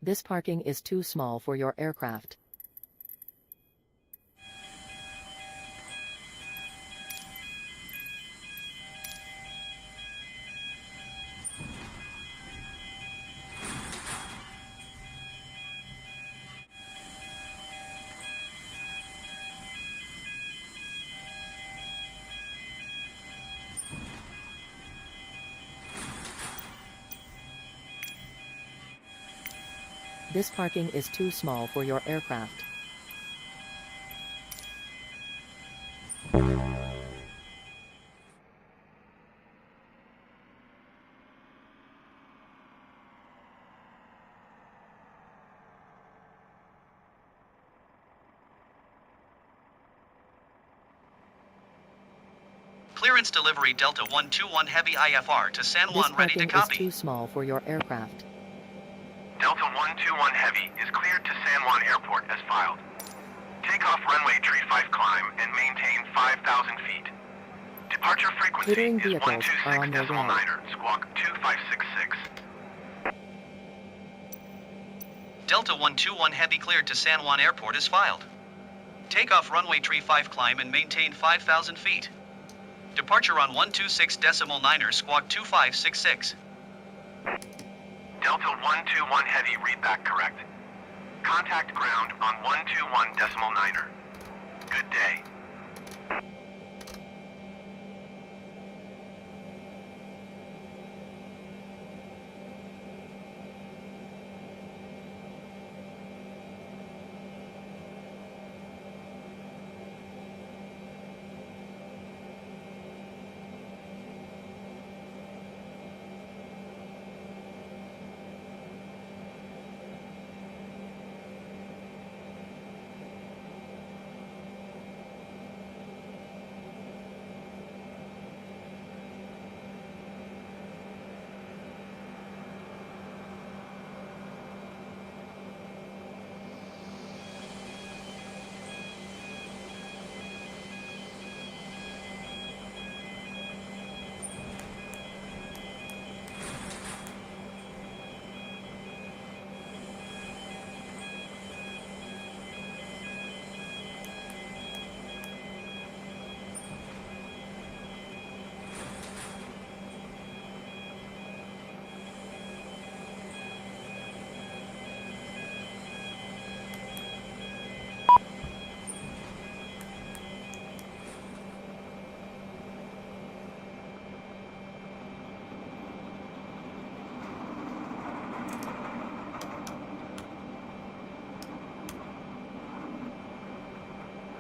This parking is too small for your aircraft. This parking is too small for your aircraft. Clearance delivery Delta 121 Heavy IFR to San Juan, ready to This parking copy. is too small for your aircraft. Delta 121 Heavy is cleared to San Juan Airport as filed. Take off runway 35 climb and maintain 5,000 feet. Departure frequency Catering is vehicles are on their way. 126.9er, squawk 2566. Delta 121 Heavy cleared to San Juan Airport is filed. Take off runway 35 climb and maintain 5,000 feet. Departure on 126.9er, squawk 2566. Delta 121 Heavy, read back correct. Contact ground on 121.9er. Good day.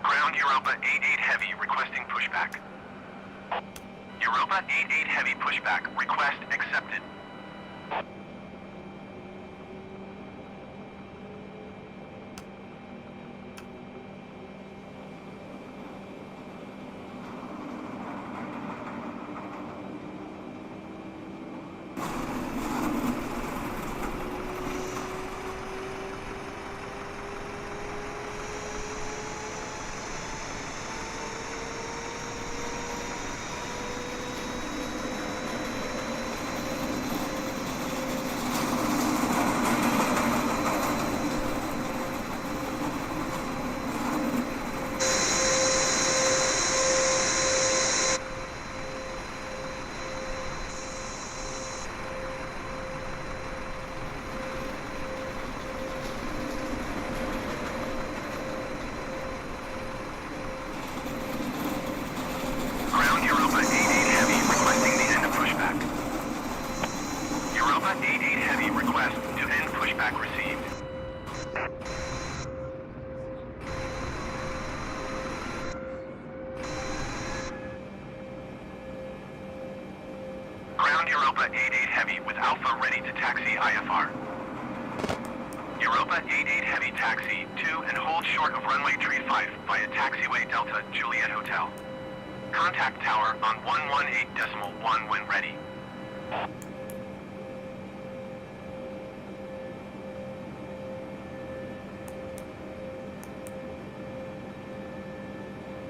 Ground Europa 88 Heavy requesting pushback. Europa 88 Heavy pushback. Request accepted. Ground Europa 88 Heavy requesting the end of pushback. Europa 88 Heavy request to end pushback received. Ground Europa 88 Heavy with Alpha ready to taxi IFR. Europa 88 Heavy taxi to and hold short of runway 35 via taxiway Delta Juliet Hotel. Contact tower on 118.1 when ready.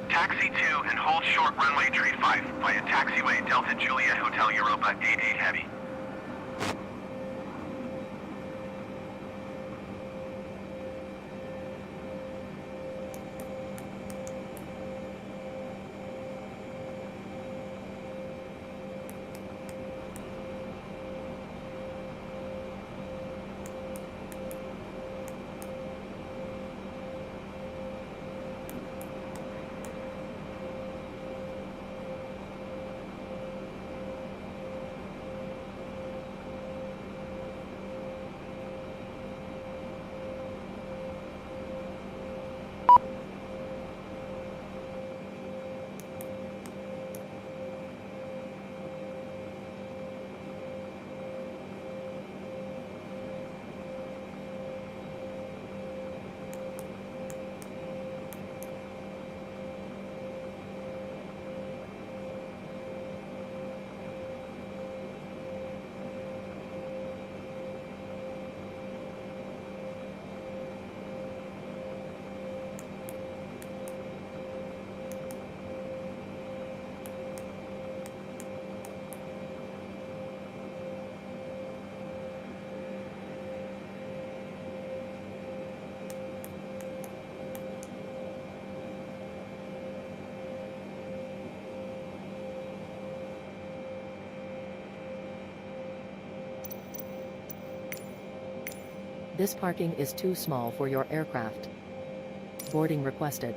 Taxi to and hold short runway 35 via taxiway Delta Juliet Hotel Europa 88 Heavy. This parking is too small for your aircraft. Boarding requested.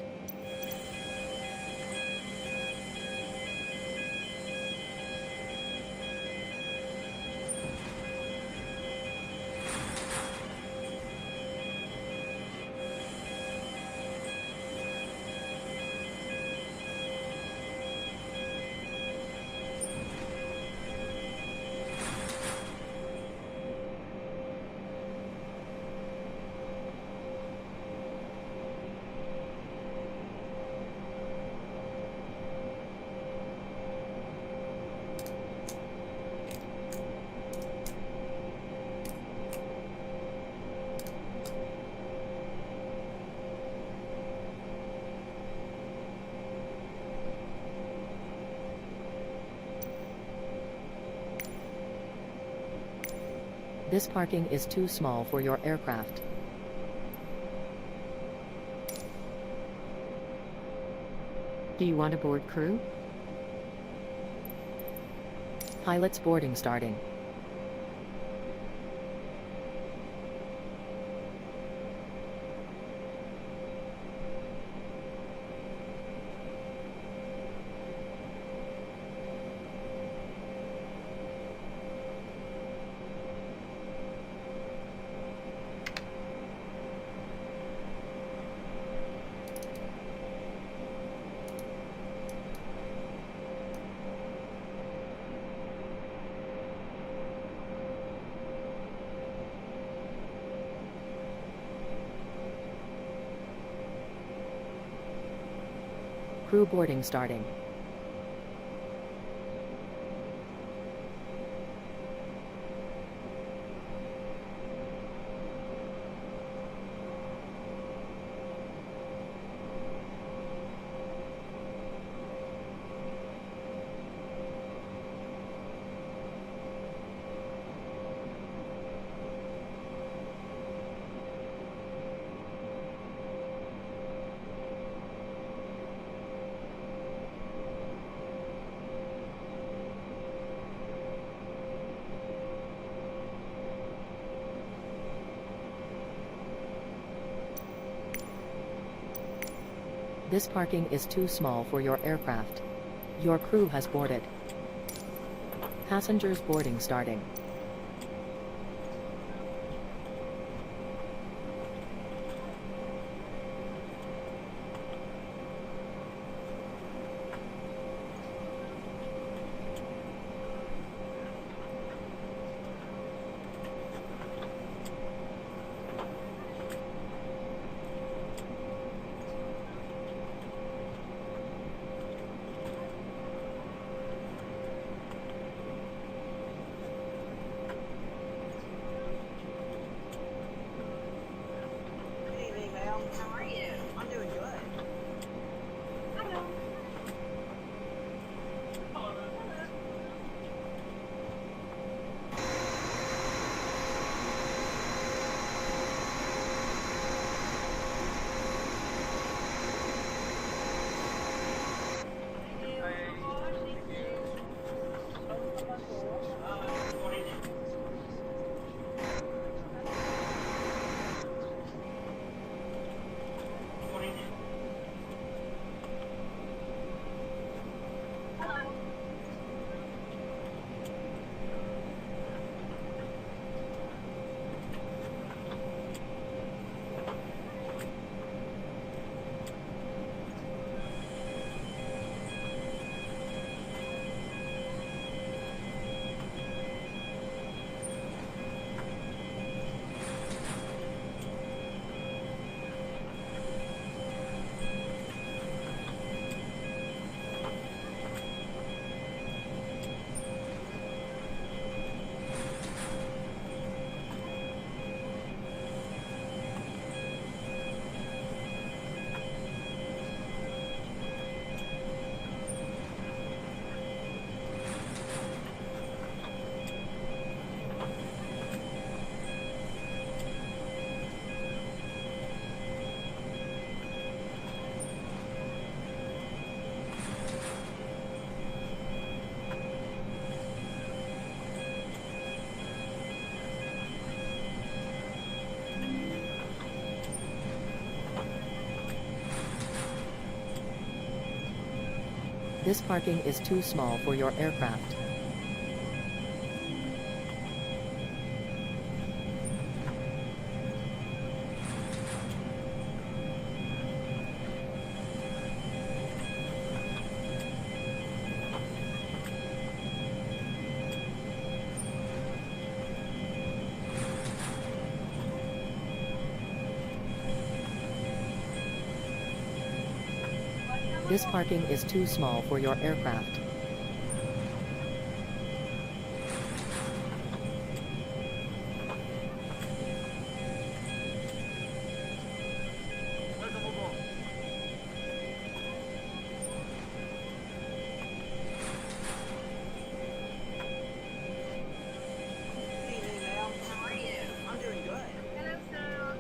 This parking is too small for your aircraft. Do you want to board crew? Pilots boarding starting. Crew boarding starting. This parking is too small for your aircraft. Your crew has boarded. Passengers boarding starting. How are you? I'm doing good. Hello. This parking is too small for your aircraft. This parking is too small for your aircraft. Hey, Mel. How are you? I'm doing good. Hello, sir.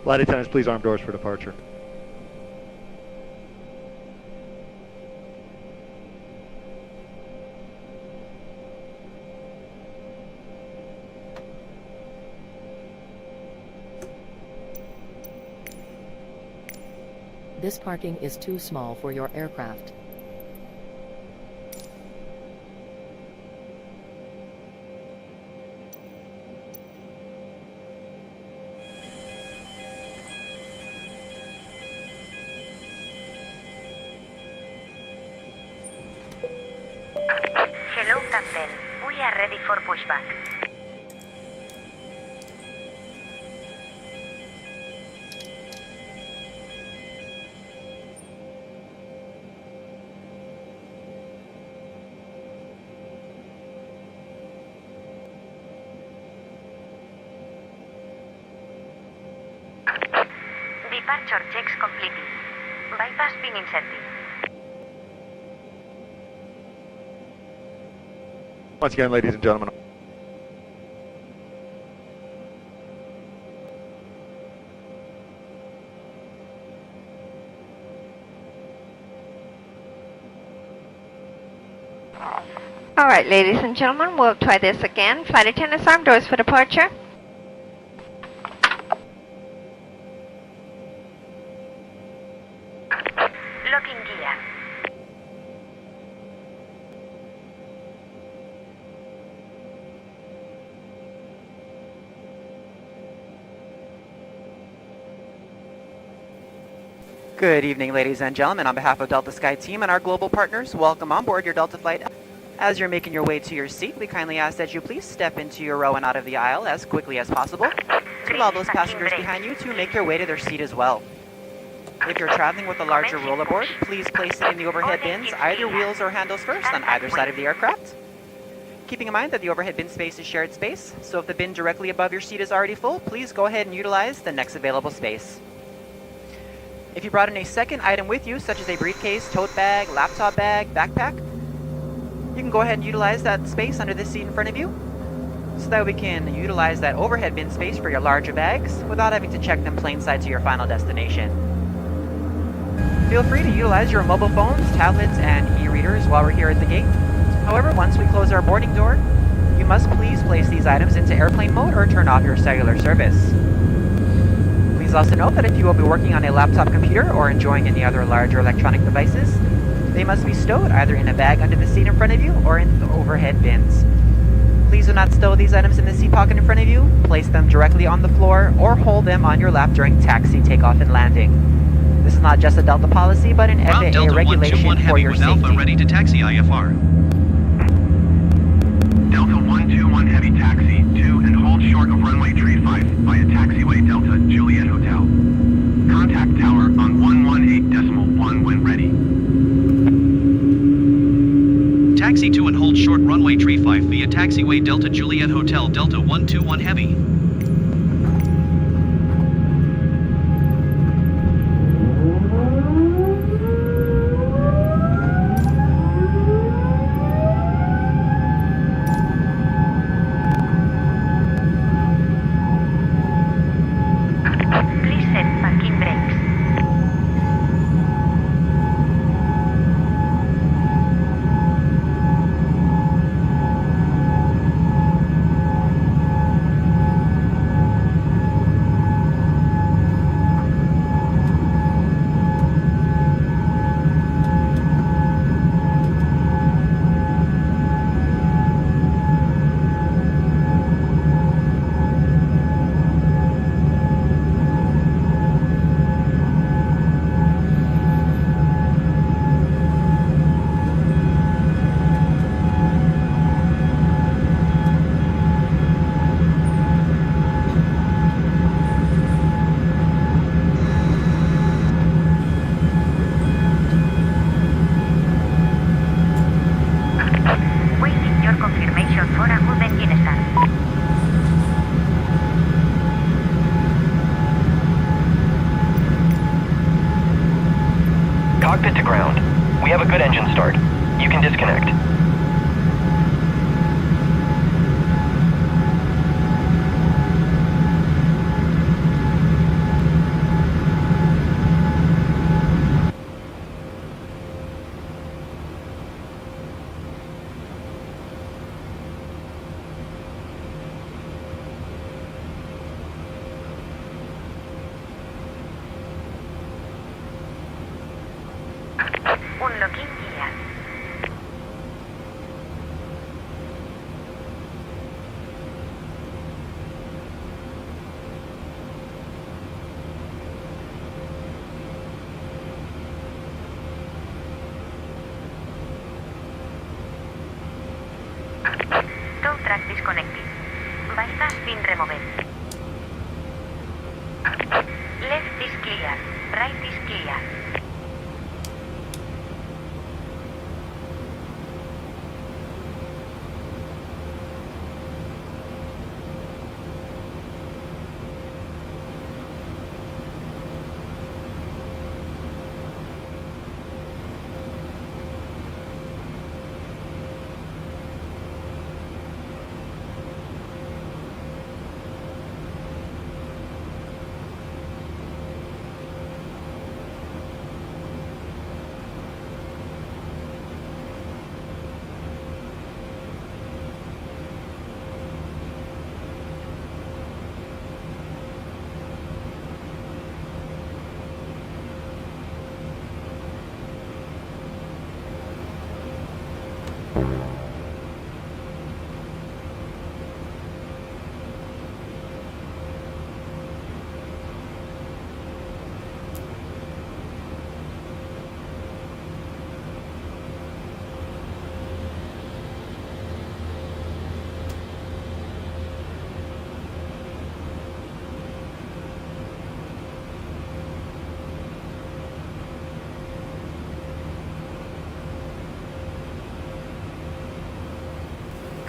Flight attendants, please arm doors for departure. This parking is too small for your aircraft. Hello, Captain. We are ready for pushback. Departure checks completed. Bypass pin inserted. Once again, ladies and gentlemen. All right, ladies and gentlemen, we'll try this again. Flight attendants, arm doors for departure. Locking gear. Good evening, ladies and gentlemen. On behalf of Delta Sky Team and our global partners, welcome on board your Delta flight. As you're making your way to your seat, we kindly ask that you please step into your row and out of the aisle as quickly as possible to allow those passengers behind you to make their way to their seat as well. If you're traveling with a larger rollerboard, please place it in the overhead bins, either wheels or handles first, on either side of the aircraft. Keeping in mind that the overhead bin space is shared space, so if the bin directly above your seat is already full, please go ahead and utilize the next available space. If you brought in a second item with you, such as a briefcase, tote bag, laptop bag, backpack, you can go ahead and utilize that space under the seat in front of you, so that we can utilize that overhead bin space for your larger bags without having to check them plain sight to your final destination. Feel free to utilize your mobile phones, tablets, and e-readers while we're here at the gate. However, once we close our boarding door, you must please place these items into airplane mode or turn off your cellular service. Please also note that if you will be working on a laptop computer or enjoying any other larger electronic devices, they must be stowed either in a bag under the seat in front of you or in the overhead bins. Please do not stow these items in the seat pocket in front of you, place them directly on the floor, or hold them on your lap during taxi, takeoff, and landing. This is not just a Delta policy, but an FAA regulation for your safety. Alpha ready to taxi IFR. Delta 121 Heavy taxi to and hold short of runway 35 via taxiway Delta Juliet Hotel. Contact tower on 118.1 when ready. Taxi to and hold short runway 35 via taxiway Delta Juliet Hotel Delta 121 Heavy. Cockpit to ground. We have a good engine start. You can disconnect. Unlocking gear. Tow track disconnected. Bypass pin removed. Left is clear. Right is clear.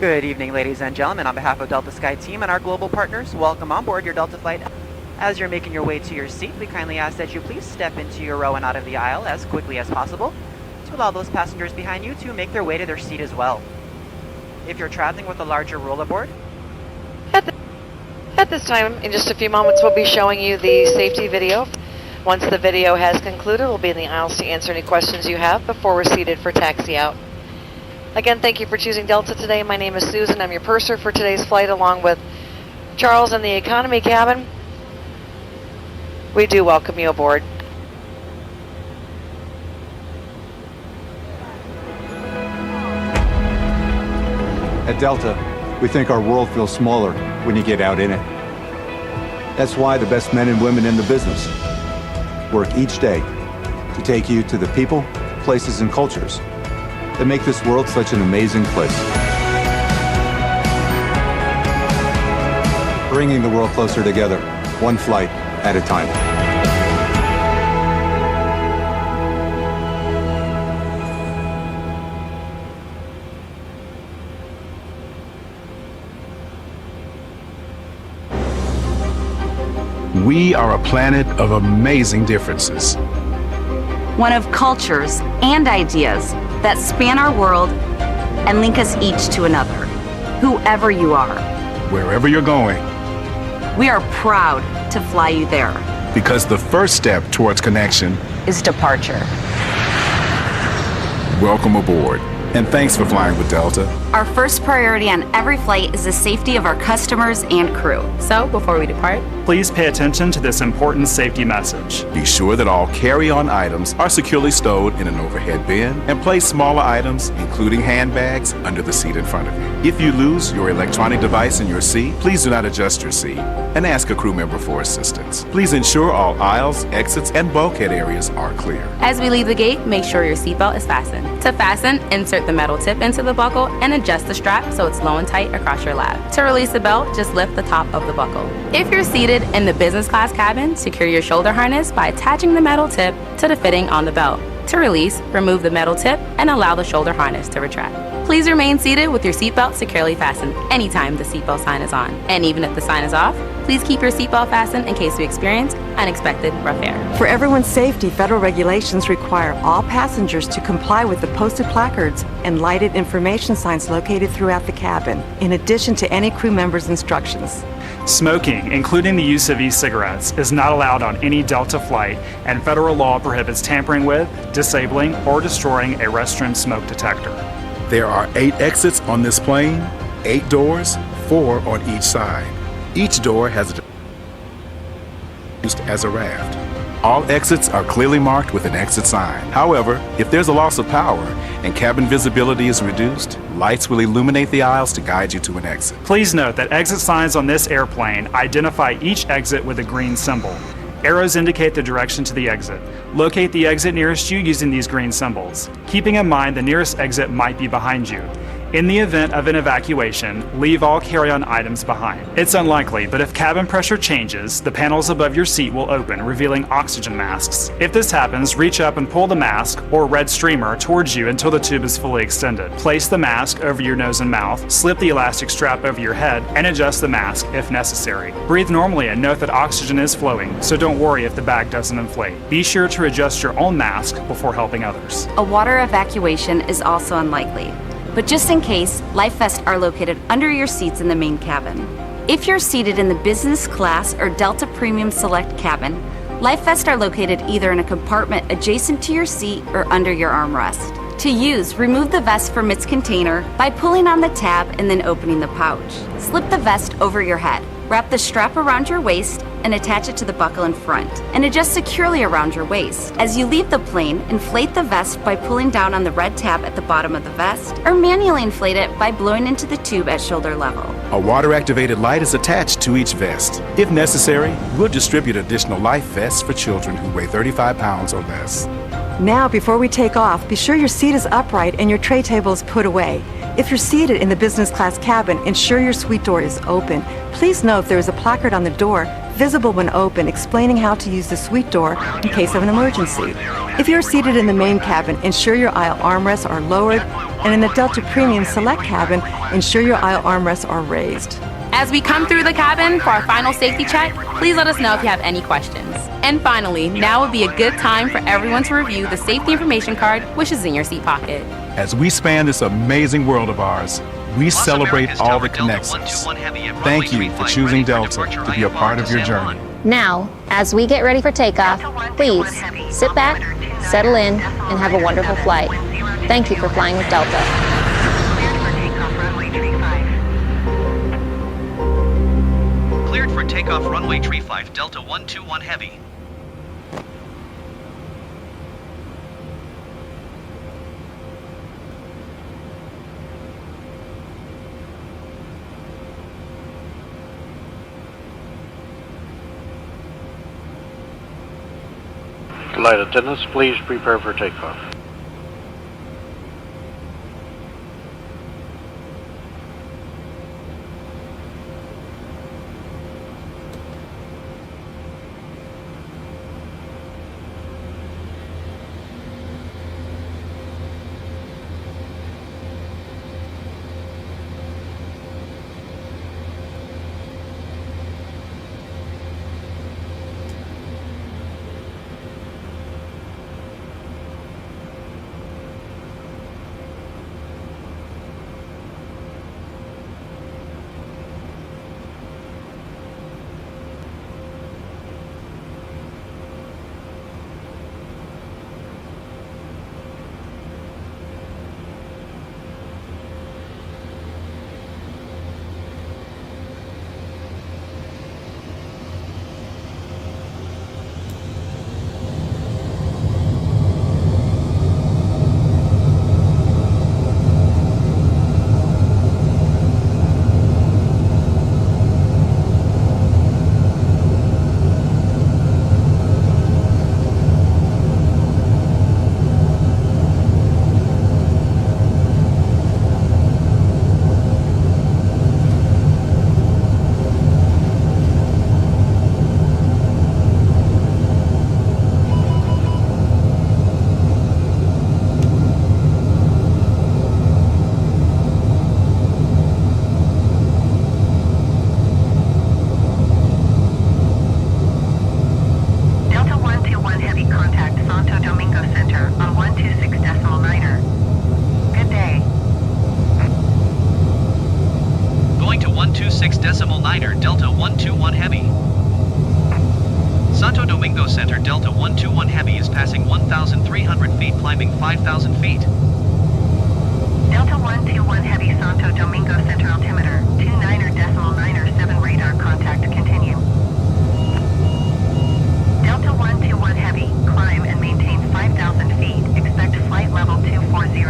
Good evening, ladies and gentlemen. On behalf of Delta Sky Team and our global partners, welcome on board your Delta flight. As you're making your way to your seat, we kindly ask that you please step into your row and out of the aisle as quickly as possible to allow those passengers behind you to make their way to their seat as well. If you're traveling with a larger roll aboard, At this time, in just a few moments, we'll be showing you the safety video. Once the video has concluded, we'll be in the aisles to answer any questions you have before we're seated for taxi out. Again, thank you for choosing Delta today. My name is Susan. I'm your purser for today's flight, along with Charles in the economy cabin. We do welcome you aboard. At Delta, we think our world feels smaller when you get out in it. That's why the best men and women in the business work each day to take you to the people, places, and cultures that make this world such an amazing place. Bringing the world closer together, one flight at a time. We are a planet of amazing differences. One of cultures and ideas that span our world and link us each to another, whoever you are. Wherever you're going. We are proud to fly you there. Because the first step towards connection is departure. Welcome aboard, and thanks for flying with Delta. Our first priority on every flight is the safety of our customers and crew. So, before we depart, please pay attention to this important safety message. Be sure that all carry-on items are securely stowed in an overhead bin, and place smaller items, including handbags, under the seat in front of you. If you lose your electronic device in your seat, please do not adjust your seat and ask a crew member for assistance. Please ensure all aisles, exits, and bulkhead areas are clear. As we leave the gate, make sure your seatbelt is fastened. To fasten, insert the metal tip into the buckle and adjust the strap so it's low and tight across your lap. To release the belt, just lift the top of the buckle. If you're seated in the business class cabin, secure your shoulder harness by attaching the metal tip to the fitting on the belt. To release, remove the metal tip and allow the shoulder harness to retract. Please remain seated with your seatbelt securely fastened anytime the seatbelt sign is on. And even if the sign is off, please keep your seatbelt fastened in case we experience unexpected rough air. For everyone's safety, federal regulations require all passengers to comply with the posted placards and lighted information signs located throughout the cabin, in addition to any crew member's instructions. Smoking, including the use of e-cigarettes, is not allowed on any Delta flight, and federal law prohibits tampering with, disabling, or destroying a restroom smoke detector. There are 8 exits on this plane, 8 doors, 4 on each side. Each door has used as a raft. All exits are clearly marked with an exit sign. However, if there's a loss of power and cabin visibility is reduced, lights will illuminate the aisles to guide you to an exit. Please note that exit signs on this airplane identify each exit with a green symbol. Arrows indicate the direction to the exit. Locate the exit nearest you using these green symbols, keeping in mind the nearest exit might be behind you. In the event of an evacuation, leave all carry-on items behind. It's unlikely, but if cabin pressure changes, the panels above your seat will open, revealing oxygen masks. If this happens, reach up and pull the mask or red streamer towards you until the tube is fully extended. Place the mask over your nose and mouth, slip the elastic strap over your head, and adjust the mask if necessary. Breathe normally and note that oxygen is flowing, so don't worry if the bag doesn't inflate. Be sure to adjust your own mask before helping others. A water evacuation is also unlikely. But just in case, life vests are located under your seats in the main cabin. If you're seated in the business class or Delta Premium Select cabin, life vests are located either in a compartment adjacent to your seat or under your armrest. To use, remove the vest from its container by pulling on the tab and then opening the pouch. Slip the vest over your head. Wrap the strap around your waist and attach it to the buckle in front, and adjust securely around your waist. As you leave the plane, inflate the vest by pulling down on the red tab at the bottom of the vest, or manually inflate it by blowing into the tube at shoulder level. A water-activated light is attached to each vest. If necessary, we'll distribute additional life vests for children who weigh 35 pounds or less. Now, before we take off, be sure your seat is upright and your tray table is put away. If you're seated in the business class cabin, ensure your suite door is open. Please note there is a placard on the door visible when open, explaining how to use the suite door in case of an emergency. If you're seated in the main cabin, ensure your aisle armrests are lowered, and in the Delta Premium Select cabin, ensure your aisle armrests are raised. As we come through the cabin for our final safety check, please let us know if you have any questions. And finally, now would be a good time for everyone to review the safety information card, which is in your seat pocket. As we span this amazing world of ours, we celebrate all the connections. Thank you for choosing Delta to be a part of your journey. Now, as we get ready for takeoff, please sit back, settle in, and have a wonderful flight. Thank you for flying with Delta. Cleared for takeoff runway 35 Delta 121 Heavy. Flight attendants, please prepare for takeoff. Delta 121 Heavy. Santo Domingo Center Delta 121 Heavy is passing 1,300 feet, climbing 5,000 feet. Delta 121 Heavy, Santo Domingo Center altimeter, 29.97 radar contact continue. Delta 121 Heavy, climb and maintain 5,000 feet, expect flight level 240.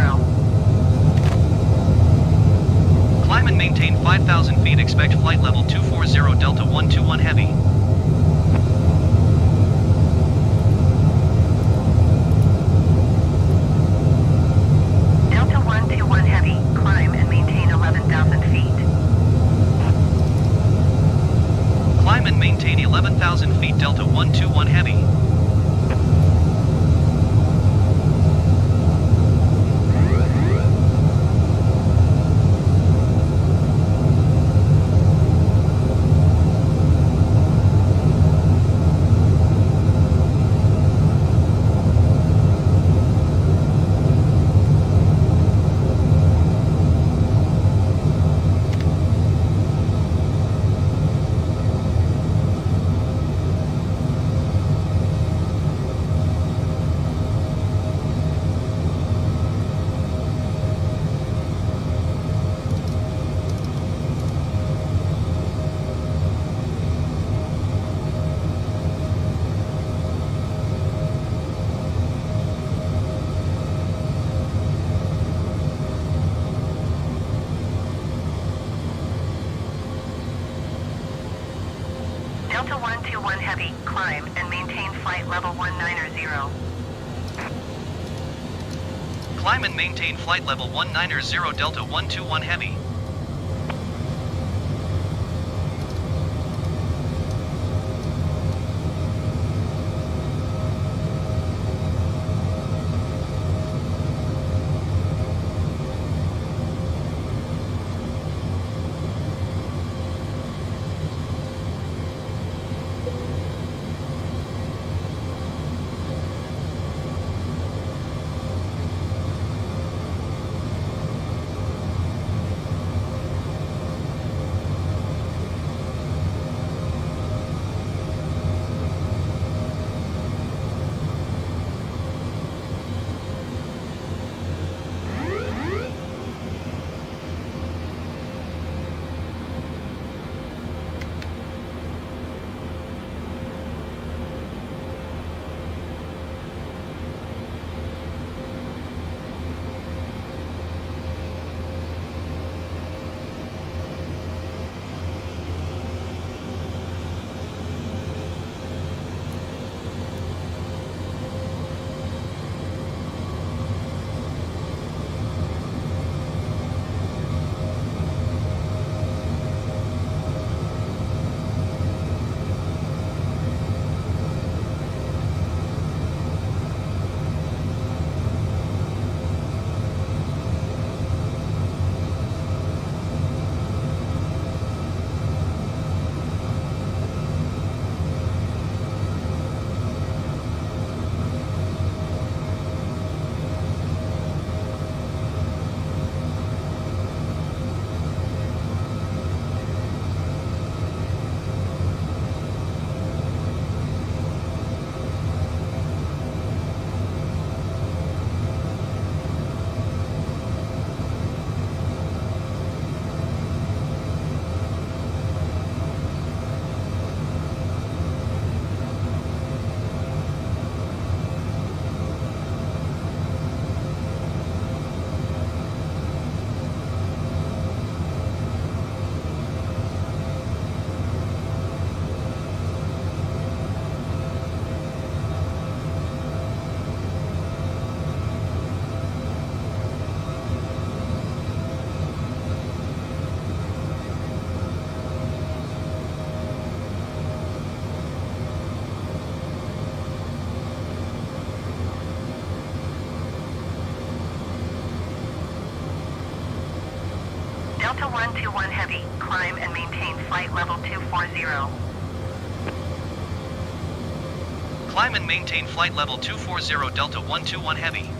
Climb and maintain 5,000 feet, expect flight level 240 Delta 121 Heavy. Delta 121 Heavy, climb and maintain 11,000 feet. Climb and maintain 11,000 feet, Delta 121 Heavy. Delta 121 Heavy, climb and maintain flight level 190. Climb and maintain flight level 190 Delta 121 Heavy. Delta 121 Heavy, climb and maintain flight level 240. Climb and maintain flight level 240 Delta 121 Heavy.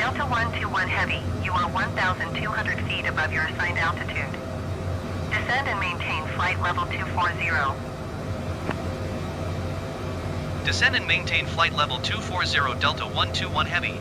Delta 121 Heavy, you are 1,200 feet above your assigned altitude. Descend and maintain flight level 240. Descend and maintain flight level 240 Delta 121 Heavy.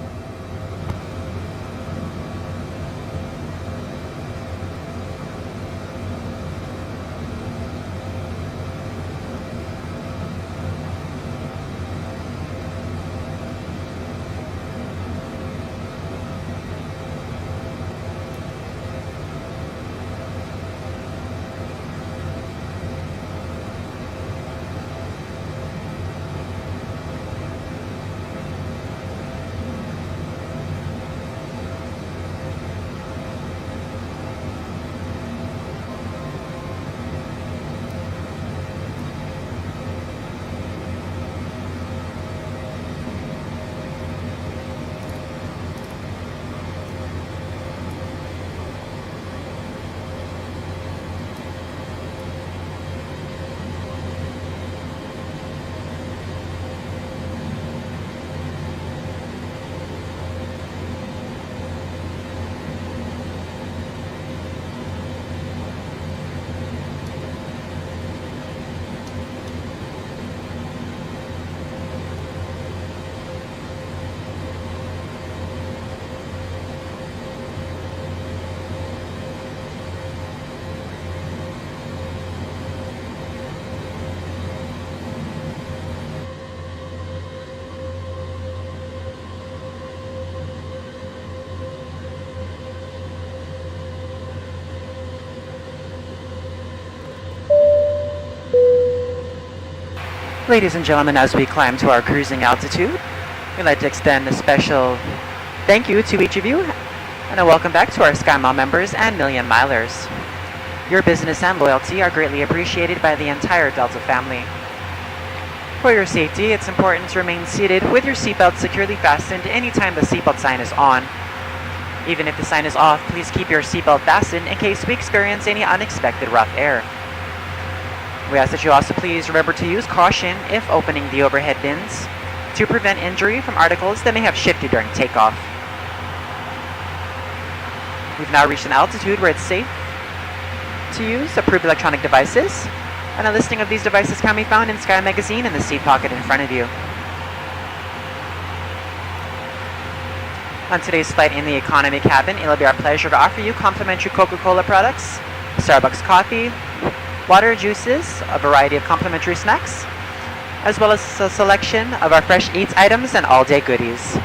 Ladies and gentlemen, as we climb to our cruising altitude, we'd like to extend a special thank you to each of you and a welcome back to our SkyMile members and Million Milers. Your business and loyalty are greatly appreciated by the entire Delta family. For your safety, it's important to remain seated with your seatbelt securely fastened anytime the seatbelt sign is on. Even if the sign is off, please keep your seatbelt fastened in case we experience any unexpected rough air. We ask that you also please remember to use caution if opening the overhead bins to prevent injury from articles that may have shifted during takeoff. We've now reached an altitude where it's safe to use approved electronic devices, and a listing of these devices can be found in Sky Magazine in the seat pocket in front of you. On today's flight in the economy cabin, it'll be our pleasure to offer you complimentary Coca-Cola products, Starbucks coffee, water, juices, a variety of complimentary snacks, as well as a selection of our fresh eats items and all-day goodies.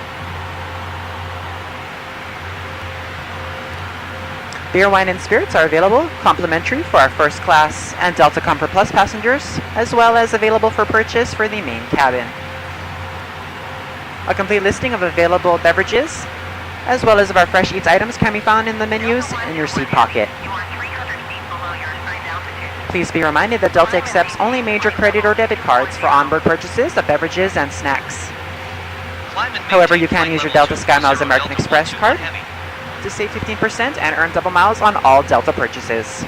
Beer, wine, and spirits are available complimentary for our first class and Delta Comfort Plus passengers, as well as available for purchase for the main cabin. A complete listing of available beverages, as well as of our fresh eats items, can be found in the menus in your seat pocket. Please be reminded that Delta accepts only major credit or debit cards for onboard purchases of beverages and snacks. However, you can use your Delta SkyMiles American Express card to save 15% and earn double miles on all Delta purchases.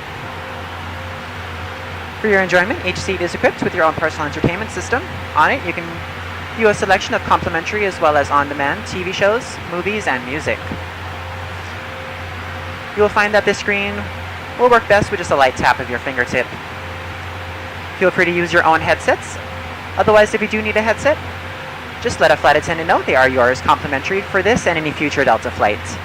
For your enjoyment, each seat is equipped with your own personal entertainment system. On it, you can view a selection of complimentary as well as on-demand TV shows, movies, and music. You will find that this screen will work best with just a light tap of your fingertip. Feel free to use your own headsets. Otherwise, if you do need a headset, just let a flight attendant know they are yours complimentary for this and any future Delta flights.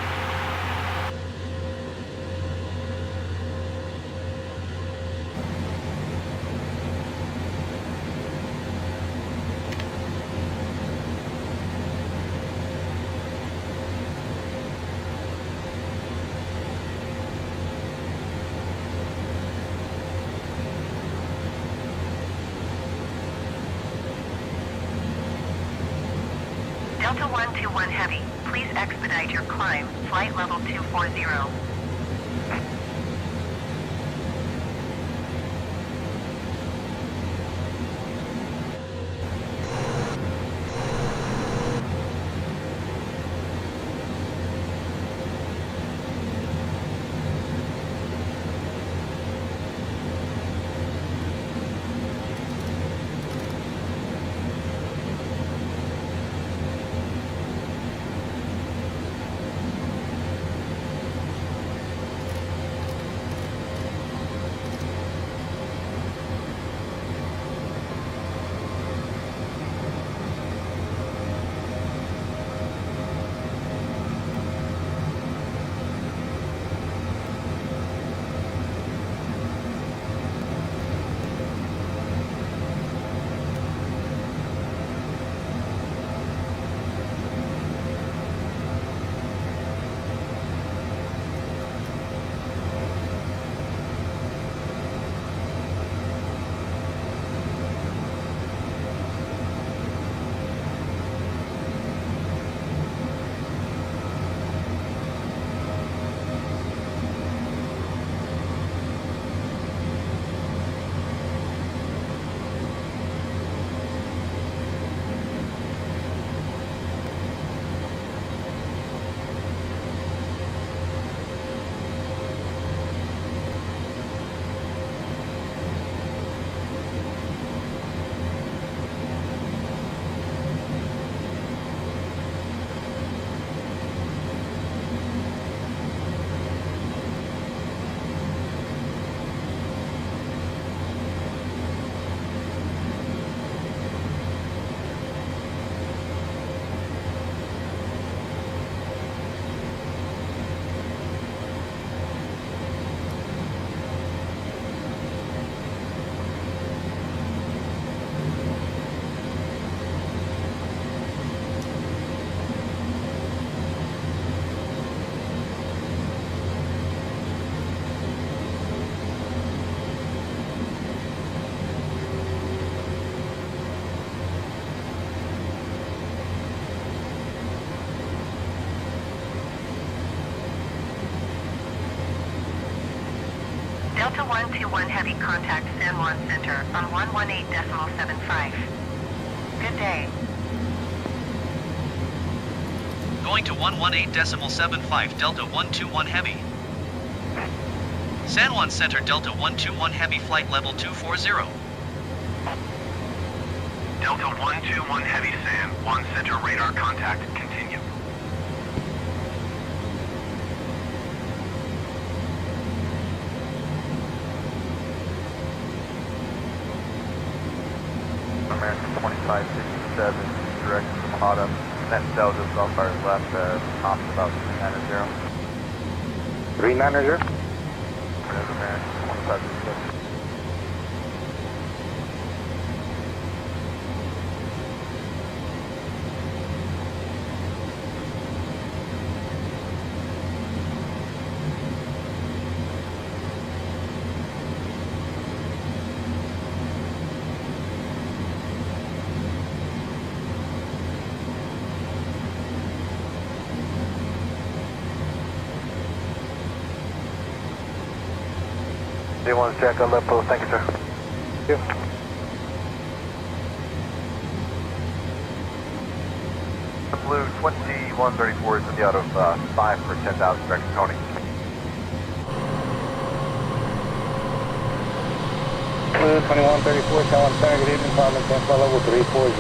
Delta 121 Heavy, please expedite your climb, flight level 240. Delta 121 Heavy, contact San Juan Center on 118.75. Good day. Going to 118.75 Delta 121 Heavy. San Juan Center Delta 121 Heavy, flight level 240. Delta 121 Heavy, San Juan Center radar contact. Continue. American 2567, direction to Mahata. Net Delta Bellfire left, tops about 390. 390? American 2567. D1's check on left post, thank you, sir. Thank you. Blue 2134 is out of 5 for 10,000, direct to Tony. Blue 2134, Taiwan Center, good evening, climb and tempo level 340.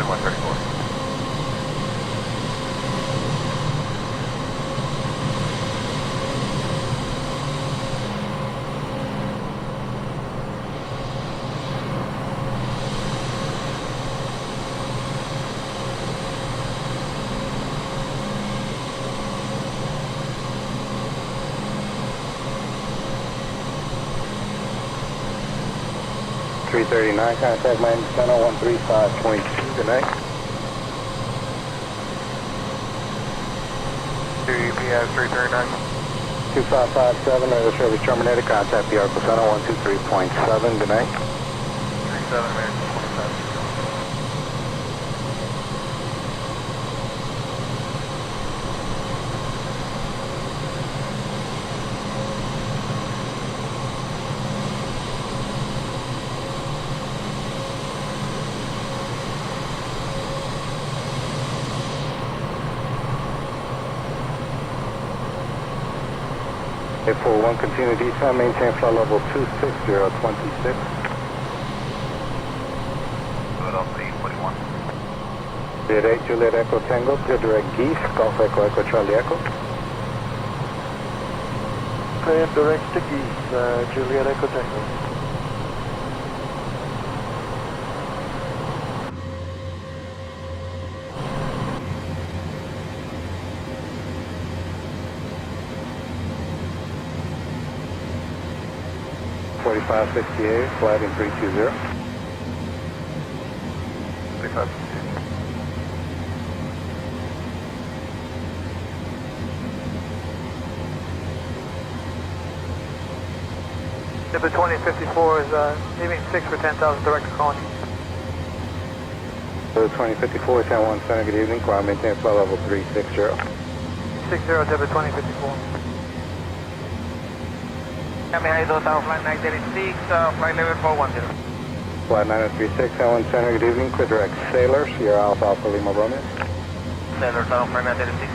2134. Contact my center 135.2 tonight. 2 UPS 339. 2557, radio service terminated. Contact PR Placenta 123.7 tonight. 37 American 25. A41, continue descent, maintain flight level 26026. Philadelphia 41. Cleared 8, Juliet Echo Tango, clear direct Geese, Golf Echo Echo Charlie Echo. Clear direct to Geese, Juliet Echo Tango. .4568, flight in 320. 4568. Number 2054 is leaving 6 for 10,000, direct to Colony. 2054, San Juan Center, good evening, climb maintain flight level 360. 60, Deborah 2054. Flight 936, flight level 410. Flight 936, San Juan Center, good evening, clear direct Sailor, Sierra Alpha Alpha Lima Romeo. Sailor, flight 936.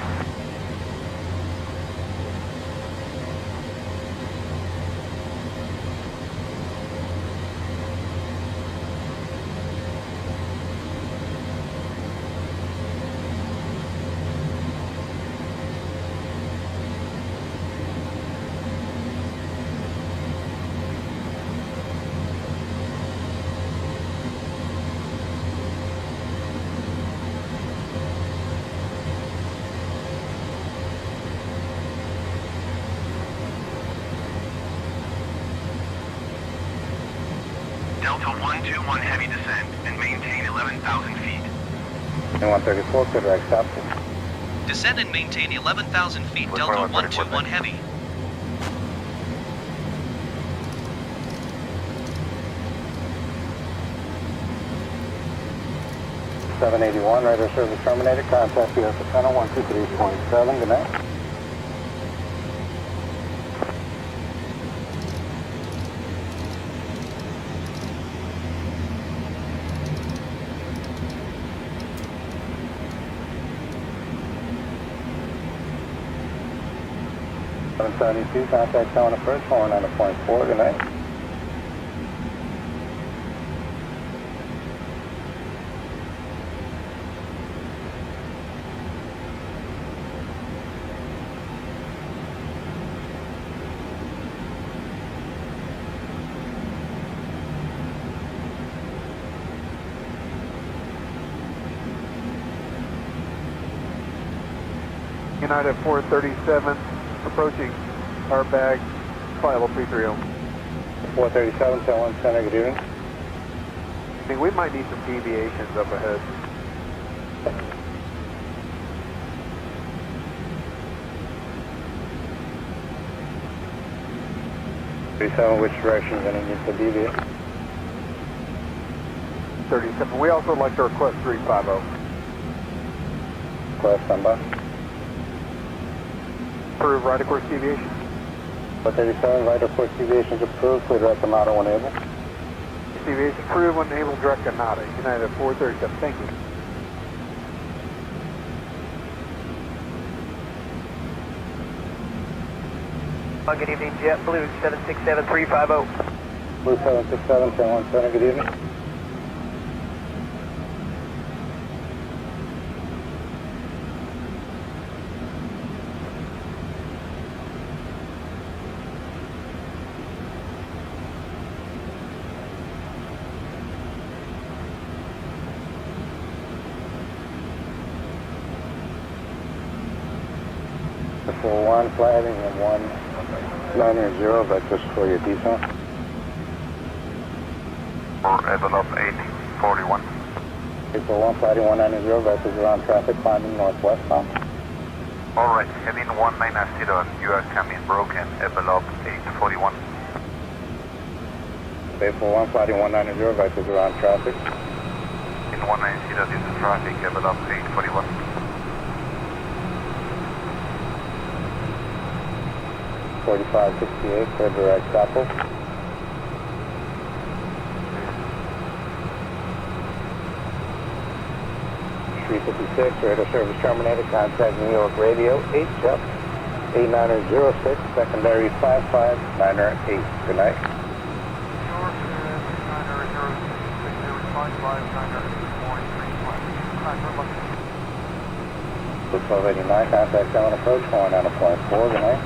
Delta 121 heavy descent and maintain 11,000 feet. And 134, clear direct stop. Descend and maintain 11,000 feet, Delta 121 heavy. .781, radar service terminated. Contact US Center 123.7. Good night. 772, contact on approach, 490.4, good night. United 437, approaching our bag, 50330. 437, 10-1 center, good evening. I think we might need some deviations up ahead. Which direction are you going to need to deviate? 37, we also would like to request 350. Request on by. Approve right of course deviation. 437, right of course deviation is approved, clear direct Canada when able. Deviation approved when able, direct Canada. United 437, thank you. Good evening, JetBlue 767350. Blue 767, 10-1 center, good evening. For 1 fly heading and 190, vectors for your descent. For envelope 841. For 1 fly heading 190, vectors around traffic climbing northwest bound. Alright, heading 190, you are coming broken, envelope 841. For 1 fly heading 190, vectors around traffic. In 190, this is traffic, envelope 841. 4568, clear direct Apple. .356, radio service terminated, contact New York Radio, Tjsj, 8906, secondary 55908. Good night. New York, 1289, contact on approach, 490.4, good night.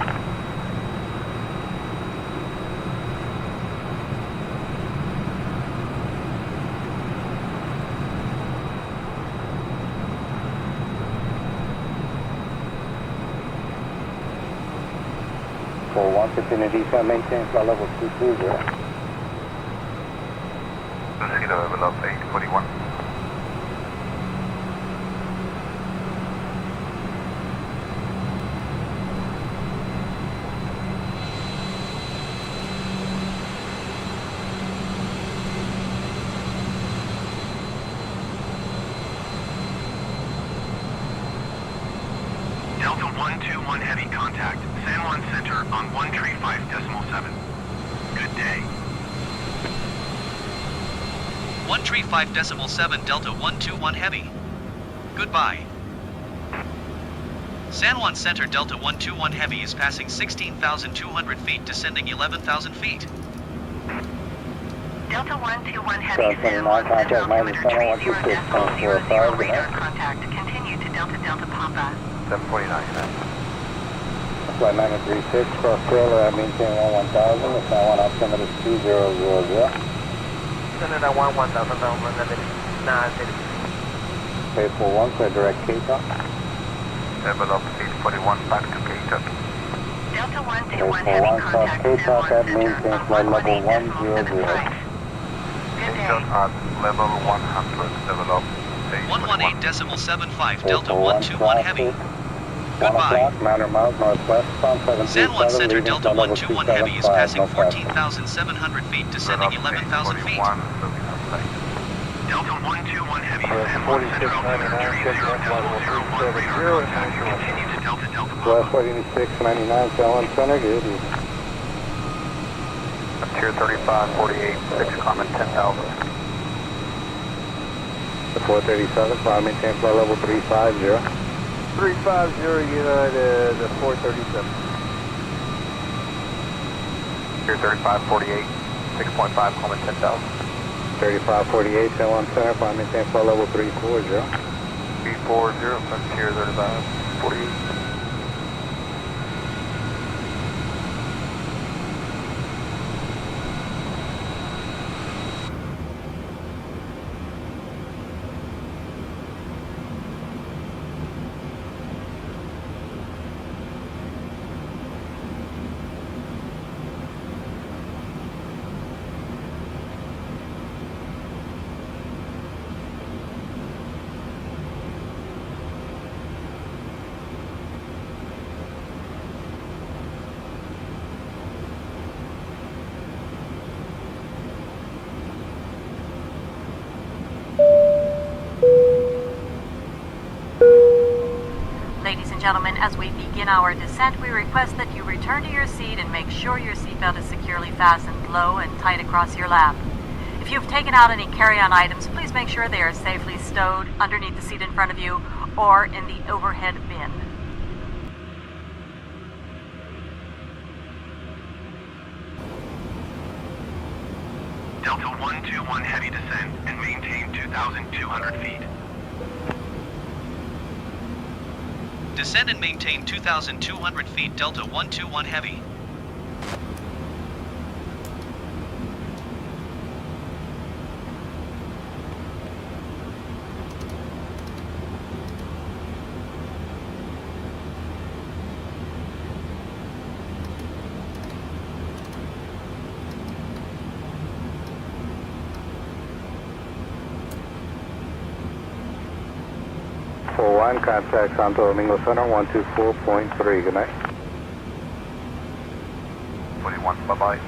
For 1 continue descent, maintain flight level 220. Mosquito envelope 841. Delta 121 Heavy, contact San Juan Center on 135.7. Good day. 135.7 Delta 121 Heavy. Goodbye. San Juan Center Delta 121 Heavy is passing 16,200 feet, descending 11,000 feet. Delta 121 Heavy, San Juan Center, altimeter 30.0 radar contact. Continue to Delta Delta Papa. 749. Flight 936, cross trailer, maintain 1000, the San Juan altimeter is 2000. Send it at 1000, down, limited 950. Pay for 1, clear direct K-Talk. Envelope 841, back to K-Talk. Delta 121 Heavy, contact San Juan Center on 118.75. Good day. At level 100, envelope 118.75 Delta 121 Heavy. 1 Goodbye. o'clock, 900 miles northwest, bound San Juan 737, Center leaving Delta flight level 121 Heavy is passing 275, no traffic. 14,700 feet, descending 11,000 feet. Delta 121 Heavy, San Juan Center, altimeter 30.0 radar contact. Continue to Delta Delta West Papa. 8699, San Juan Center, good evening. Tier 3548, 6 common 10,000. The 437, fly maintain flight level 350. 350 United 437. Here 3548, 6.5, Coleman 10,000. 3548, 10-1 center, climb maintain flight level 340. 340, Frontier 3548. Ladies and gentlemen, as we begin our descent, we request that you return to your seat and make sure your seatbelt is securely fastened low and tight across your lap. If you've taken out any carry-on items, please make sure they are safely stowed underneath the seat in front of you or in the overhead bin. Delta 121 heavy descent and maintain 2,200 feet. Descend and maintain 2,200 feet, Delta 121 Heavy. One contact Santo Domingo Center 124.3. Good night. 21, bye-bye.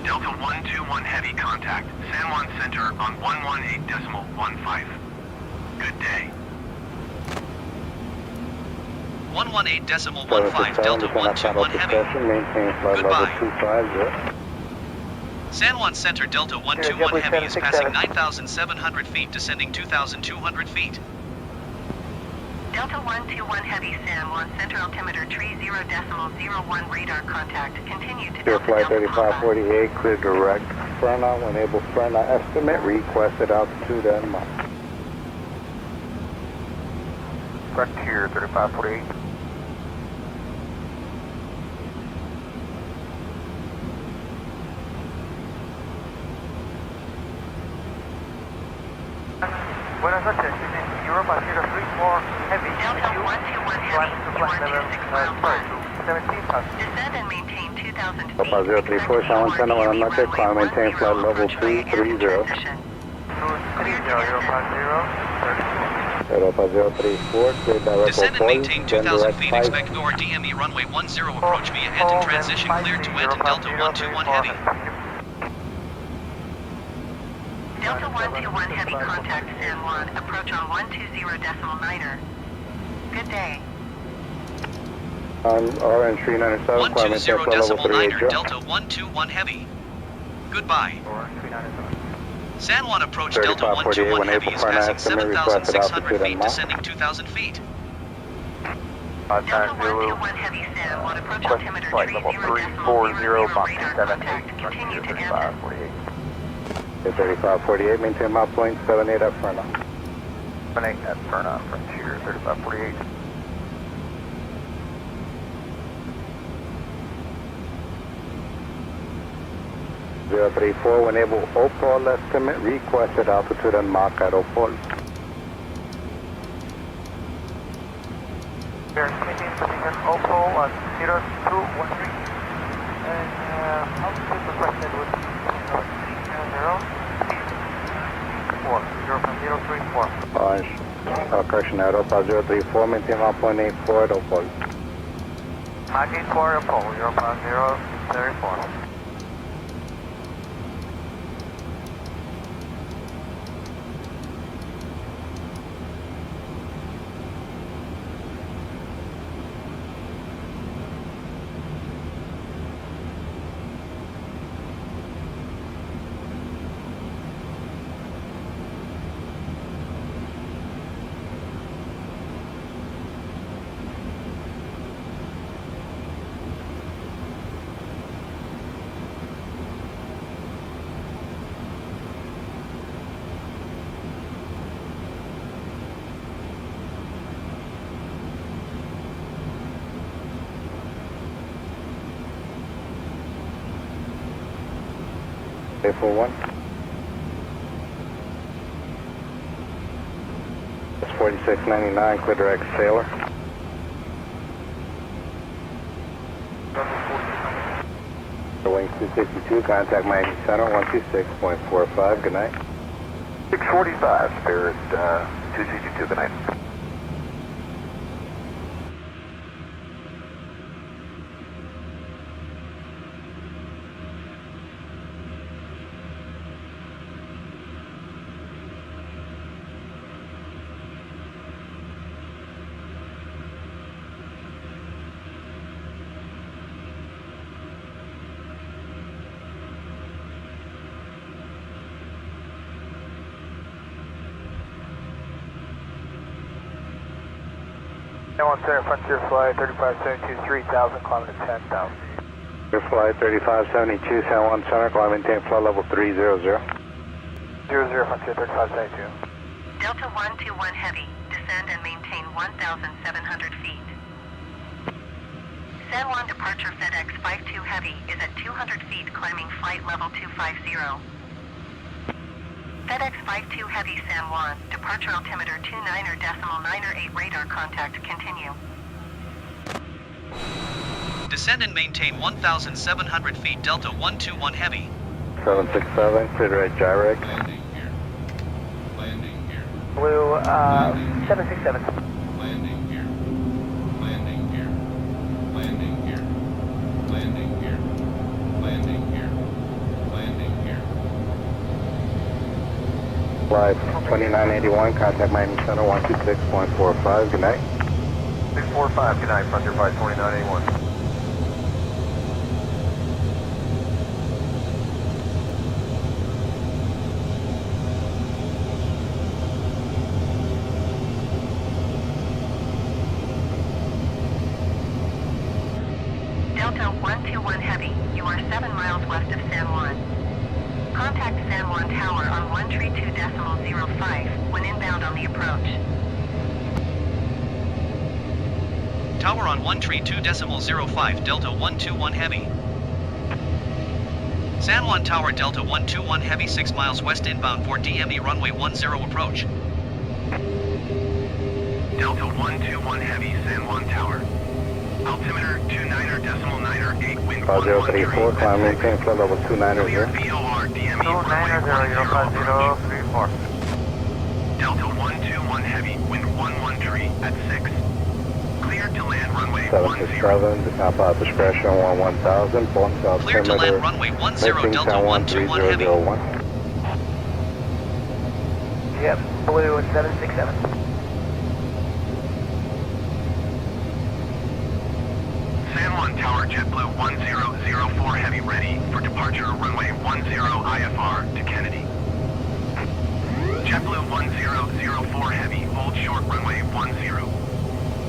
Delta 121 heavy contact. San Juan Center on 118.15. Good day. 118.15 Delta 121 Heavy. Goodbye. San Juan Center Delta 121 Heavy is passing 9,700 feet, descending 2,200 feet. Delta 121 Heavy, San Juan Center altimeter 30.01 radar contact. Continue to Delta Flight 3548, clear direct. Furna, when able Furna estimate, requested altitude and Mach. Frontier 3548. Buenas noches, this is Europa 034 Heavy. Delta 121 Heavy, you are 26 miles west. 17 passengers. Descend and maintain 2,000 feet. Delta 034, San Juan Center, buenas noches, climb maintain flight level 230. 230, Europa 034, clear direct Descend and maintain 2,000 feet, expect GOR DME runway 10 approach via Enton transition cleared to Enton Delta 121 Heavy. Delta 121 Heavy contact San Juan, approach on 120.9er. Good day. Orange 397, climb maintain flight level 120.9er Delta 121 Heavy. Goodbye. San Juan approach Delta 121 Heavy is passing 7,600 feet, descending 2,000 feet. Delta 121 Heavy, San Juan approach altimeter 30.0 radar contact. Continue to Enton. 3548, maintain Mach point 78 at Furna. 78 at Furna, Frontier 3548. Zero 34, when able, Opal estimate, requested altitude and Mach at Opal. We are speaking position Opal on 0213. And altitude requested would be 034. Orange, correction at Opal 034, maintain Mach point 84 at Opal. Mach 84 Opal, 0.034. 841. It's 4699, clear direct Sailor. Wing 262, contact Miami Center, 126.45, good night. 645, Spirit 262, good night. One center, Frontier Flight 3572, 3000, climbing to 10,000. Frontier Flight 3572, San Juan Center, climb maintain flow level 300. 00, Frontier 3572. Delta 121 Heavy, descend and maintain 1,700 feet. San Juan departure FedEx 52 Heavy is at 200 feet, climbing flight level 250. FedEx 52 Heavy San Juan, departure altimeter 29.908 radar contact, continue. Descend and maintain 1,700 feet, Delta 121 Heavy. 767, clear direct Gyrex. Blue 767. Flight 2981, contact Miami Center, 126.45, good night. 645, good night, Frontier Flight 2981. Delta 121 Heavy, you are 7 miles west of San Juan. Contact San Juan Tower on 132.05 when inbound on the approach. Tower on 132.05, Delta 121 Heavy. San Juan Tower, Delta 121 Heavy, 6 miles west inbound for DME runway 10 approach. Delta 121 Heavy, San Juan Tower. Altimeter 29.908, wind 5034, climb maintain flow level 290. VOR DME 290-05034. Delta 121 Heavy, wind 113 at 6. Cleared to land runway 767, to top out discretion 1000, form south Cleared to land runway 10, Delta 121 Heavy. Yep, Blue 767. San Juan Tower, JetBlue 1004 Heavy, ready for departure runway 10 IFR to Kennedy. JetBlue 1004 Heavy, hold short runway 10.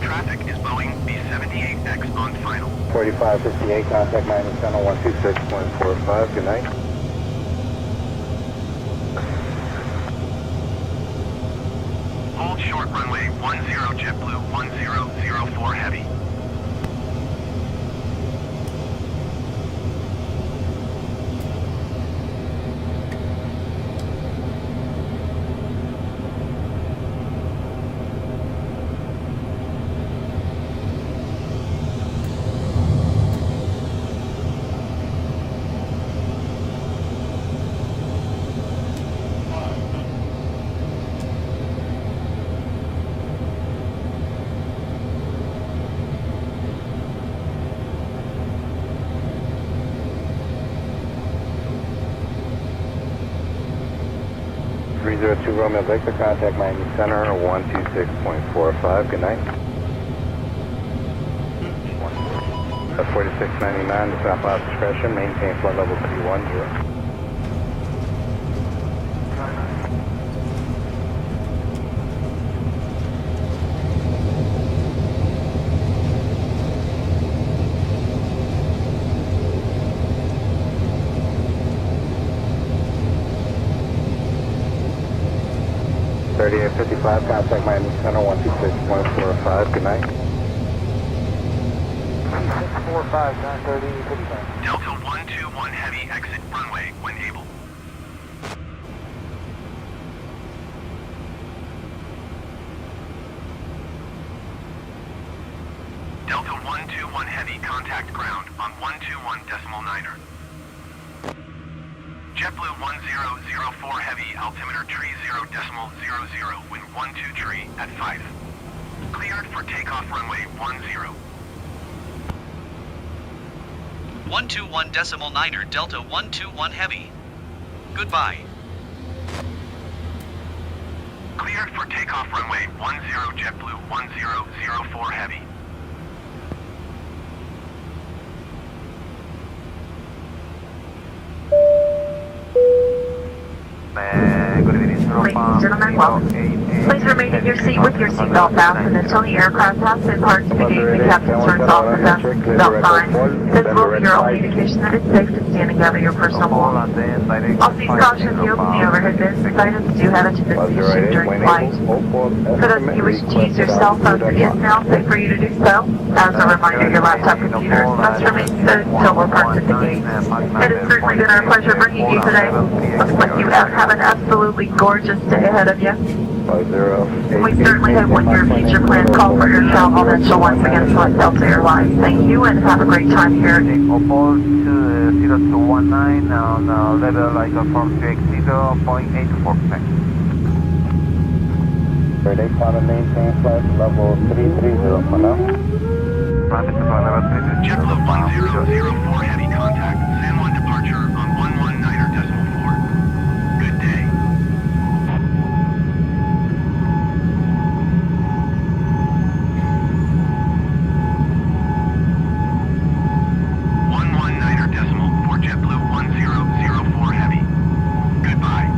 Traffic is Boeing B-78X on final. 4558, contact Miami Center, 126.45, good night. Hold short runway 10, JetBlue 1004 Heavy. Two Romeo Victor, contact Miami Center, 126.45, good night. 4699, to top out discretion, maintain flow level 310. .55, contact Miami Center, 126.45, good night. 645, 930, 55. Delta 121 Heavy, exit runway when able. JetBlue 1 Heavy contact ground on 121.9er. JetBlue 1004 Heavy altimeter tree 0.00, wind 123 at 5. Cleared for takeoff runway 10. 121.9er Delta 121 Heavy. Goodbye. Cleared for takeoff runway 10, JetBlue 1004 Heavy. Ladies and gentlemen, welcome. Please remain in your seat with your seatbelt fastened until the aircraft has been parked to begin. The captain turns off the fasten seatbelt sign. This will be your only indication that it's safe to stand and gather your personal belongings. Also, please caution the opening overhead bins. These items do have a tendency to shift during flight. For those of you wishing to use your cell phone, it is now safe for you to do so. As a reminder, your laptop computers must remain stowed until we're parked at the gate. It has certainly been our pleasure bringing you today. Looks like you have an absolutely gorgeous day ahead of you. We certainly hope when your future plans call for your travel that you'll once again select Delta Airlines. Thank you and have a great time here. Opal to 0219 on level like from 380.84%. Ready, climb and maintain flight level 330 for now. JetBlue 1004 Heavy contact. San Juan departure on 119.4. Good day. For JetBlue 1004 Heavy. Goodbye.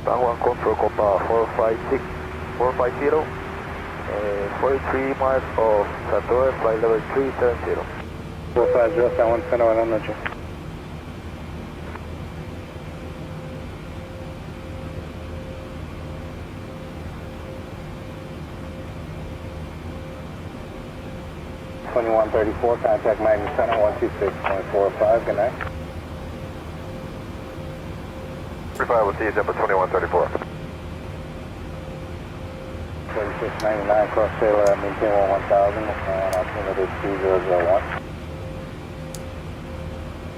San Juan Control, Copa 450, 43 miles of Santoy, flight level 370. 450, San Juan, buenas noches. .2134, contact Magnus Center 126.45, good night. 35 will see you, Jumper 2134. 3699, cross Taylor, maintain 1000, and altimeter 2001.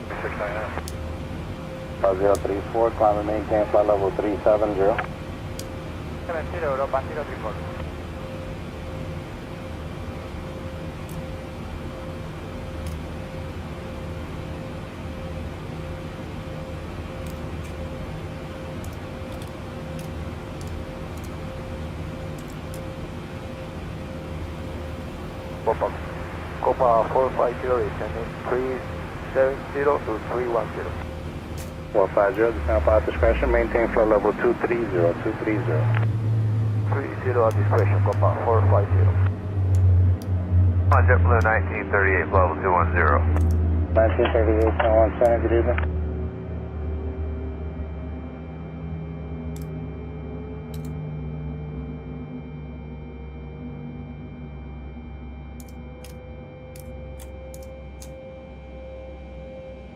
3699. 034, climb and maintain flight level 370. 70, Europa, 034. Copa 450 is sending 370 to 310. 450, descend pilot discretion, maintain flight level 230, 230. 30 at discretion, Copa 450. JetBlue 1938, level 210. 1938, San Juan Center, good evening.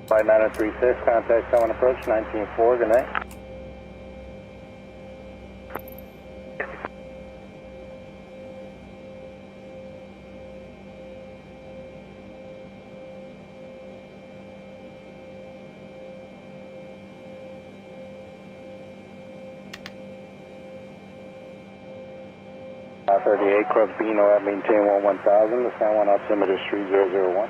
Flight 9036, contact someone approach 19-4, good night. .38, Club Bino at maintain 1000, the San Juan altimeter is 3001.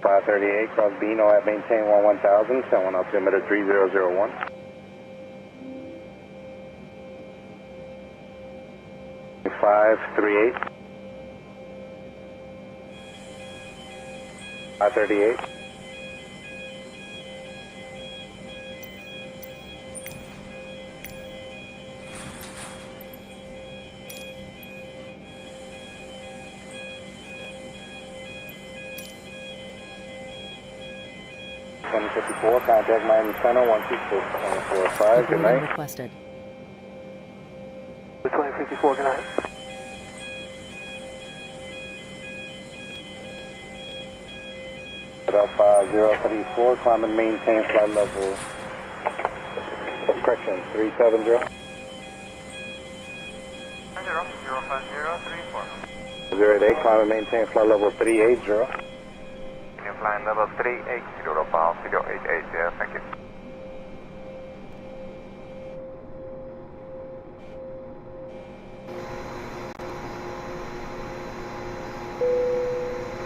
538, Club Bino at maintain 1000, San Juan altimeter 3001. 538. 538. Contact Miami Center 126.45. Good night. Requested. 2054, good night. About 034, climb and maintain flight level. Correction, 370. 05034. 08, climb and maintain flight level 380. Flying level 380, Europa 088, yeah, thank you.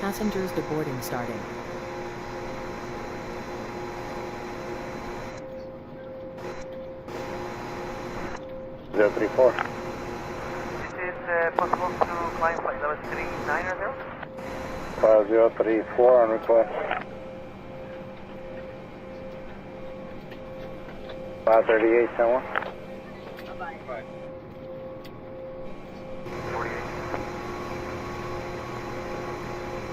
Passengers deboarding starting. Zero 34. Is it possible to climb flight level 390? 5034 on request. 538, someone. 48.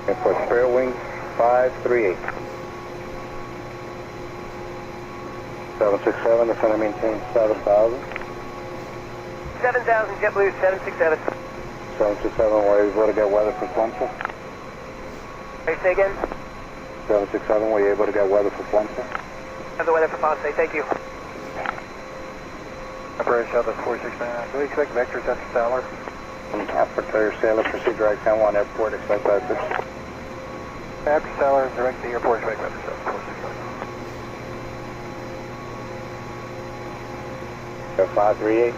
And for spare wing, 538. 767, the center maintains 7,000. 7,000, JetBlue 767. 767, where you able to get weather for Clemson? Say again? 767, were you able to get weather for Clemson? Have the weather for Ponce, thank you. Operator Shelter 469, do we expect vectors after Stellar? Operator Sailor, proceed direct San Juan Airport, expect vectors. After Stellar, direct to the airport, expect vectors Shelter 469. 538.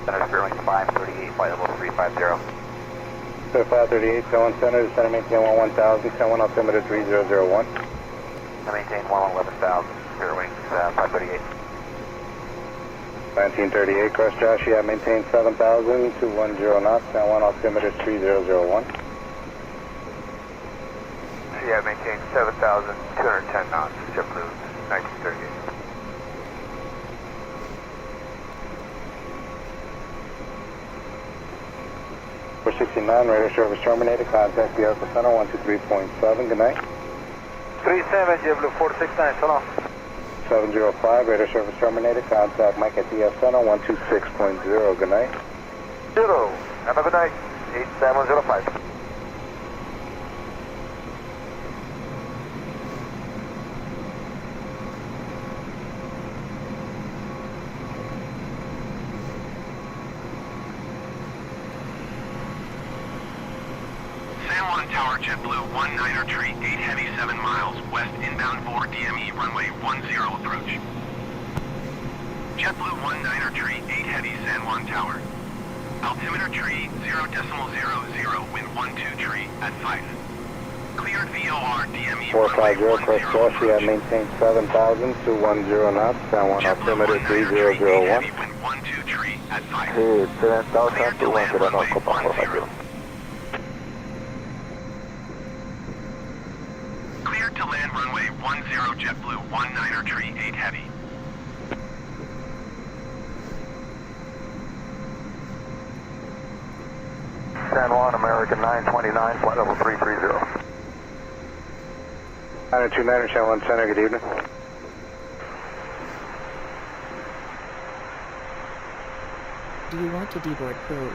Center Sterling 538, flight level 350. 538, San Juan Center, the center maintain 1000, San Juan altimeter 3001. I maintain 11,000, zero wings 538. 1938, cross Tjsj, I maintain 7,000, 210 knots, San Juan altimeter 3001. Yeah, I maintain 7,210 knots, JetBlue 1938. 469, radar service terminated. Contact the Alpha Center 123.7. Good night. 37, JetBlue 469, so long. 705, radar service terminated. Contact Mike at the Center 126.0. Good night. 0. Have a good night. 8705. San Juan Tower, JetBlue 19er tree, 8 heavy 7 miles, west inbound 4 DME, runway 10 approach. JetBlue 19er tree, 8 heavy San Juan Tower. Altimeter tree 0.00, wind 12 tree at 5. Cleared VOR DME 450, cross Tjsj, I maintain 7,000, 210 knots, San Juan altimeter 3001. Wind 12 tree at 5. Sí, 7,000, 210 knots, Copa 450. Cleared to land runway 10, JetBlue 19er tree, 8 heavy. San Juan, American 929, flight level 330. 929, San Juan Center, good evening. Do you want to deboard crew?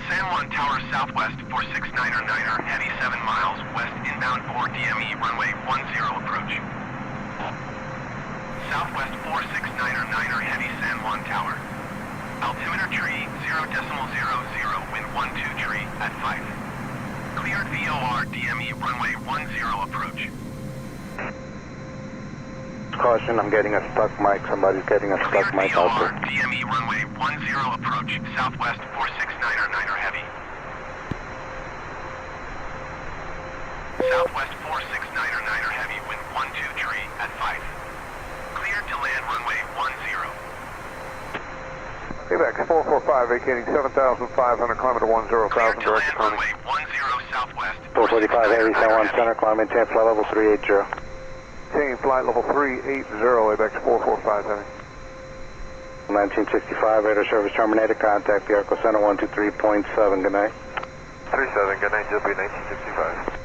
San Juan Tower Southwest 469er, heavy 7 miles, west inbound 4 DME, runway 10 approach. Southwest 469er, heavy San Juan Tower. Altimeter tree 0.00, wind 12 tree at 5. Cleared VOR DME, runway 10 approach. Caution, I'm getting a stuck mic. Somebody's getting a stuck mic out there. DME, runway 10 approach. Southwest 469er, heavy. Southwest 469er, heavy, wind 12 tree at 5. Cleared to land runway 10. Quebec 445, vacating 7,500, climb to 10,000, direct to runway 10 southwest. 445 heavy, San Juan Center, climb maintain flight level 380. Maintain flight level 380, ABEX 445, heavy. 1965, radar service terminated, contact the Arco Center 123.7, good night. 37, good night, JP 1965.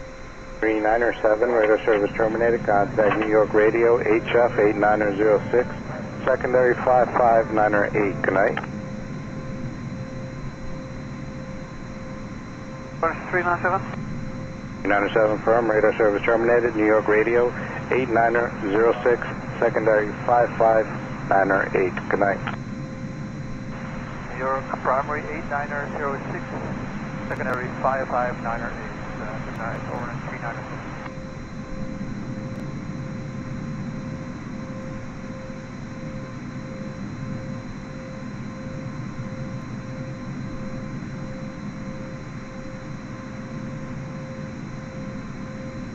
3907, radar service terminated, contact New York Radio, HF 8906, secondary 55908, good night. 397? 907 firm, radar service terminated, New York Radio, 8906, secondary 55908, good night. New York primary 8906, secondary 55908, good night, over and 397.